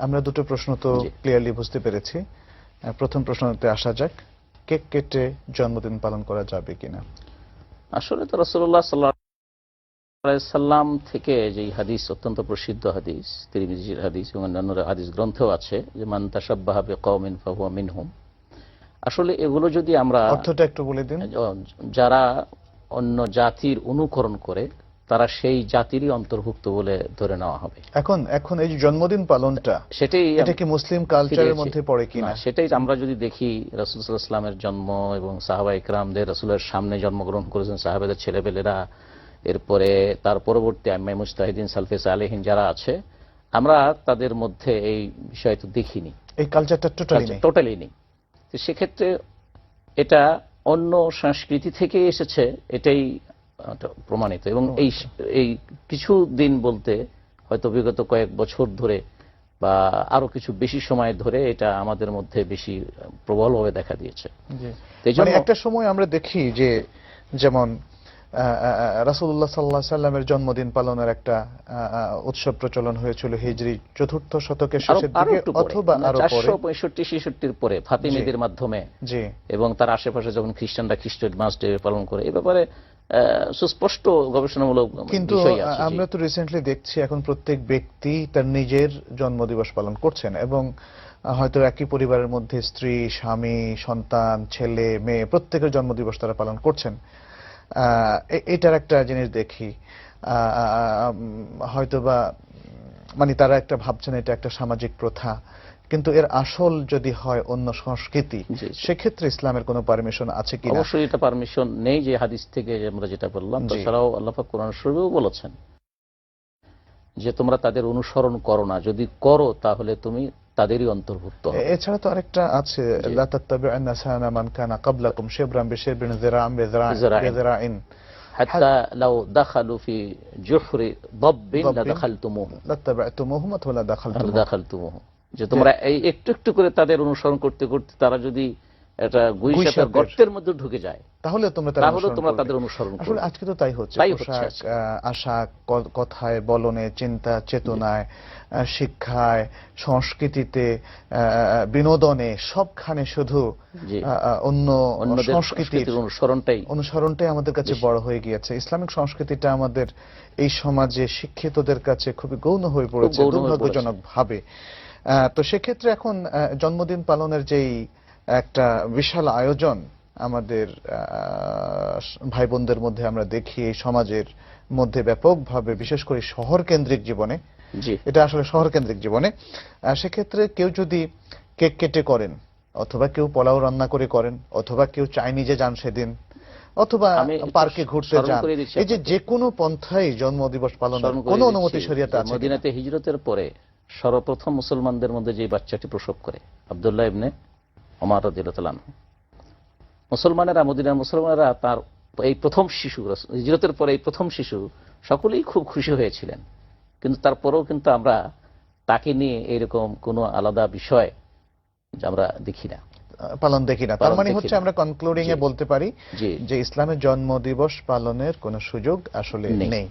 আমরা দুটো প্রশ্ন তো ক্লিয়ারলি বুঝতে পেরেছি। প্রথম প্রশ্নতে আসা যাক, কেক কেটে জন্মদিন পালন করা যাবে কিনা? আসলে তো রাসূলুল্লাহ সাল্লাল্লাহু আলাইহি সাল্লাম থেকে যে হাদিস, অত্যন্ত প্রসিদ্ধ হাদিস, তিরমিজির হাদিস এবং অন্যান্য হাদিস গ্রন্থেও আছে যে মান তাশাব্বাহা বিকওমিন ফাহুয়া মিনহুম। আসলে এগুলো যদি আমরা অর্থটা একটু বলে দিন। যারা অন্য জাতির অনুকরণ করে তারা সেই জাতিরই অন্তর্ভুক্ত বলে ধরে নেওয়া হবে। এখন এই যে জন্মদিন পালনটা, সেটাই এটা কি মুসলিম কালচারের মধ্যে পড়ে কিনা? সেটাই আমরা যদি দেখি, রাসূল সাল্লাল্লাহু আলাইহি ওয়াসাল্লামের জন্ম এবং সাহাবায়ে কেরামদের, রাসূলের সামনে জন্মগ্রহণ করেছেন সাহাবাদের ছেলেপেলেরা, এরপরে তার পরবর্তী আইম্মায়ে মুজতাহিদিন সালফে সালেহিন যারা আছে, আমরা তাদের মধ্যে এই বিষয় তো দেখিনি, এই কালচারটা টোটালি নেই। তো সেক্ষেত্রে এটা অন্য সংস্কৃতি থেকে এসেছে, এটাই প্রমাণিত। এবং এই কিছু দিন বলতে হয়তো বিগত কয়েক বছর ধরে বা আরো কিছু বেশি সময় ধরে এটা আমাদের মধ্যে বেশি প্রবলভাবে দেখা দিয়েছে। একটা সময় আমরা দেখি যে যেমন রাসূলুল্লাহ সাল্লাল্লাহু আলাইহি সাল্লামের জন্মদিন পালনের একটা উৎসব প্রচলন হয়েছিল হিজরি ৪র্থ শতকের শেষের দিকে অথবা আরো পরে, ৪৫-৬৬ পরে ফাতিমিদের মাধ্যমে, এবং তার আশেপাশে যখন খ্রিস্টানরা খ্রিস্টমাস ডে পালন করে, এই ব্যাপারে সুস্পষ্ট গবেষণামূলক কিন্তু আমরা তো রিসেন্টলি দেখছি এখন প্রত্যেক ব্যক্তি তার নিজের জন্মদিবস পালন করছেন, এবং হয়তো একই পরিবারের মধ্যে স্ত্রী, স্বামী, সন্তান, ছেলে, মেয়ে প্রত্যেকের জন্মদিবস তারা পালন করছেন। এটার একটা জিনিস দেখি, হয়তোবা মানে তারা একটা ভাবছেন এটা একটা সামাজিক প্রথা, কিন্তু এর আসল যদি হয় অন্য সংস্কৃতি, সেক্ষেত্রে ইসলামের কোনো পারমিশন আছে কিনা? অবশ্যই এটা পারমিশন নেই, যে হাদিস থেকে আমরা যেটা বললাম। তাছাড়াও আল্লাহ পাক কোরআন শরীফেও বলেছেন যে তোমরা তাদের অনুসরণ করো না, যদি করো তাহলে তুমি তাদেরই অন্তর্ভুক্ত হবে। এছাড়া তো আরেকটা আছে, লা তাত্তাবিউনা সানা মান কানা ক্বাবলাকুম শিবরান বিশিবরিন যিরাআন বিযিরাইন হাত্তা লাউ দাখালু ফি জুহরি দাব্বিন লাদাখালতুমুহু লাত্তাবা'তুমুহুম ওয়া লাদাখালতুমুহু। যে তোমরা এই একটু একটু করে তাদের অনুসরণ করতে করতে তারা যদি একটা গুইসাপের গর্তের মধ্যে ঢুকে যায়, তাহলে তোমরা তাদের অনুসরণ করো। আসলে আজকে তো তাই হচ্ছে, আশা, কথায়, বলনে, চিন্তা চেতনায়, শিক্ষায়, সংস্কৃতিতে, বিনোদনে, সবখানে শুধু অন্য সংস্কৃতির অনুসরণটাই আমাদের কাছে বড় হয়ে গিয়েছে। ইসলামিক সংস্কৃতিটা আমাদের এই সমাজে শিক্ষিতদের কাছে খুবই গৌণ হয়ে পড়েছে দুর্ভাগ্যজনক ভাবে। তো সেক্ষেত্রে এখন জন্মদিন পালনের যেই একটা বিশাল আয়োজন আমাদের ভাই বোনদের মধ্যে আমরা দেখি, এই সমাজের মধ্যে ব্যাপকভাবে, বিশেষ করে শহর কেন্দ্রিক জীবনে, এটা আসলে শহর কেন্দ্রিক জীবনে, সেক্ষেত্রে কেউ যদি কেক কেটে করেন, অথবা কেউ পোলাও রান্না করে করেন, অথবা কেউ চাইনিজে যান সেদিন, অথবা পার্কে ঘুরতে যান, এই যে কোনো পন্থাই জন্মদিবস পালনের কোনো অনুমতি শরীয়তে আছে? মদিনাতে হিজরতের পরে সর্বপ্রথম মুসলমানদের মধ্যে যে বাচ্চাটি প্রসব করে, আব্দুল্লাহ ইবনে ওমর রাদিয়াল্লাহু আনহু, মুসলমানেরা, মদিনার মুসলমানেরা তার এই প্রথম শিশু, হিজরতের পরে এই প্রথম শিশু, সকলেই খুব খুশি হয়েছিলেন। কিন্তু তারপরেও কিন্তু আমরা তাকে নিয়ে এরকম কোনো আলাদা বিষয় আমরা দেখি না, পালন দেখি না। তার মানে হচ্ছে আমরা কনক্লুডিং এ বলতে পারি যে ইসলামের জন্মদিবস পালনের কোনো সুযোগ আসলে নেই।